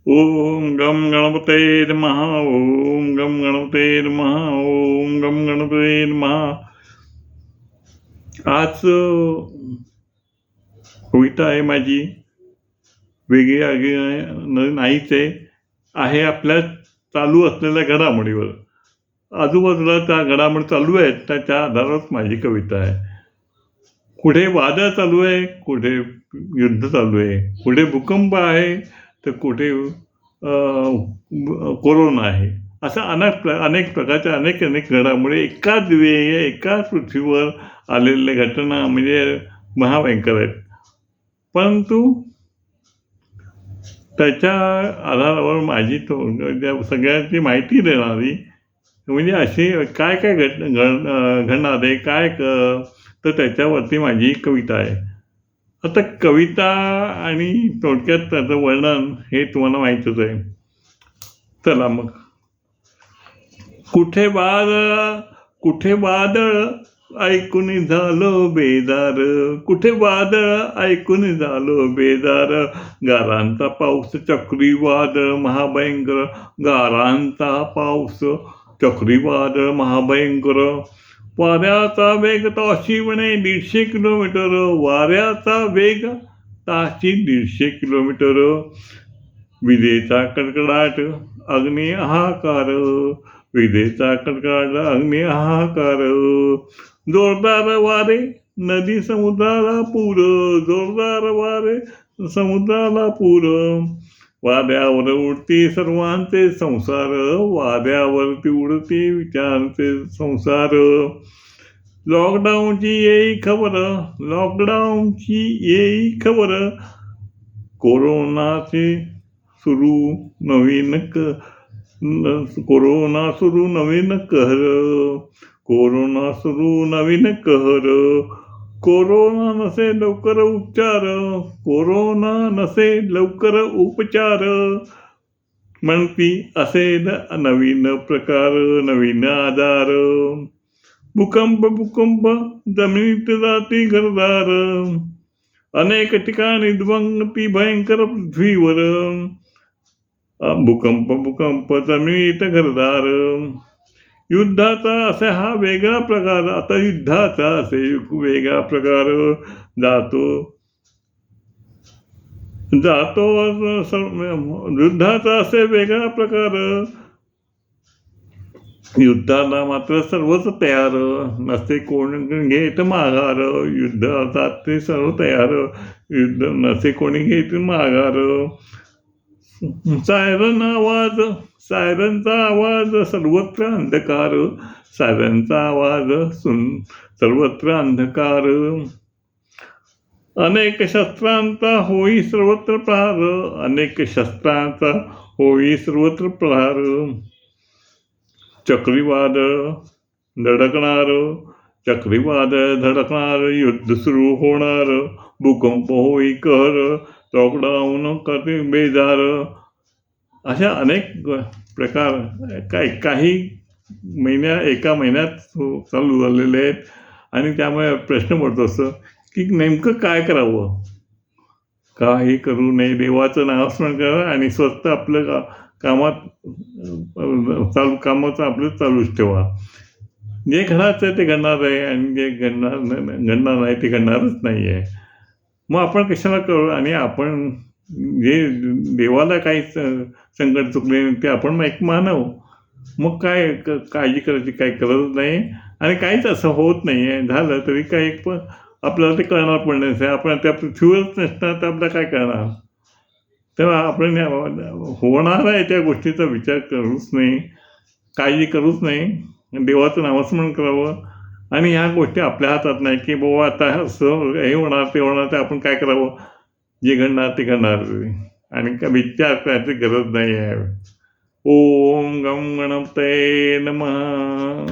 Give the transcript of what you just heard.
ओम गम गणपते नमः. ओम गम गणपते नमः. ओम गम गणपते नमः. आज कविता आहे माझी. वेगळी आगळी नाहीच आहे आपल्या चालू असलेल्या घडामोडीवर. आजूबाजूला त्या घडामोडी चालू आहेत त्याच्या आधारावर माझी कविता आहे. कुठे वादळ चालू आहे, कुठे युद्ध चालू आहे, कुठे भूकंप आहे, तर कुठे कोरोना आहे. अशा अनेक प्रकारच्या अनेक अनेक घडामोडी एकाच वेळी एकाच पृथ्वीवर आलेल्या घटना म्हणजे महाभयंकर आहेत. परंतु त्याच्या आधारावर माझी सगळ्यांची माहिती देणारी म्हणजे अशी काय काय घडणार आहे काय तर त्याच्यावरती माझी कविता आहे. आता कविता आणि थोडक्यात त्याचं वर्णन हे तुम्हाला माहीतच आहे. चला मग. कुठे वादळ ऐकून झालं बेदार, कुठे वादळ ऐकून झालं बेदार, गारांचा पाऊस चक्रीवादळ महाभयंकर, गारांचा पाऊस चक्रीवादळ महाभयंकर, वाऱ्याचा वेग ताशी म्हणे 150 किलोमीटर, वाऱ्याचा वेग ताशी 150 किलोमीटर, विजेचा कडकडाट अग्नी हाहाकार, विजेचा कडकडाट अग्नी हाहाकार, जोरदार वारे नदी समुद्राला पूर, जोरदार वारे समुद्राला पूर, वाऱ्यावर उडते सर्वांचे संसार, वाऱ्यावरती उडते विचारांचे संसार, लॉकडाऊनची येई खबर, लॉकडाऊनची येई खबर, कोरोनाचे सुरू नवीन कोरोना सुरू नवीन कहर, कोरोना सुरू नवीन कहर, कोरोना नसे लवकर उपचार, कोरोना नसे लवकर उपचार, म्हणती असेल नवीन प्रकार नवीन आजार, भूकंप जमिनीत जाती घरदार, अनेक ठिकाणी द्वंगती भयंकर पृथ्वीवर, भूकंप जमिनीत घरदार, युद्धाचा असा हा वेगळा प्रकार. आता युद्धाचा असे वेगळा प्रकार जातो युद्धाचा असे वेगळा प्रकार, युद्धाला मात्र सर्वच तयार नसते कोण घेत माघार, युद्धाचा ते सर्व तयार युद्ध नसे कोणी घेत माघार, सायरनचा आवाज सर्वत्र अंधकार, सायरनचा आवाज सर्वत्र अंधकार, अनेक शस्त्रांचा होई सर्वत्र प्रहार, अनेक शस्त्रांचा होई सर्वत्र प्रहार, चक्रीवादळ धडकणार, युद्ध सुरू होणार, भूकंप होई कहर, लॉकडाऊन करते बेजार, अशा अनेक प्रकार काही एका महिन्यात चालू झालेले आहेत. आणि त्यामुळे प्रश्न पडतो असं की नेमकं काय करावं. काही करू नये, देवाचं नामस्मरण करा आणि स्वस्त आपलं कामाचं आपलं चालूच ठेवा. जे घडायचं आहे ते घडणार आहे आणि जे घडणार नाही ते घडणारच नाही आहे. मग आपण कशाला करू. आणि आपण जे देवाला काही संकट चुकले ते आपण मग एक मानव. मग काय काळजी करायची काही गरज नाही. आणि काहीच असं होत नाही आहे. झालं तरी काही आपल्याला ते कळणार पण नाही. आपण त्या पृथ्वीवरच नसणार तर आपल्याला काय करणार. तेव्हा आपण होणार आहे त्या गोष्टीचा विचार करूच नाही, काळजी करूच नाही. देवाचं नामस्मरण करावं. आणि ह्या गोष्टी आपल्या हातात नाही की बाबा आता असं हे होणार ते होणार तर आपण काय करावं. जे घडणार ते घडणार आणि काय विचार करायची गरज नाही आहे. ओम गम गणपते नमः.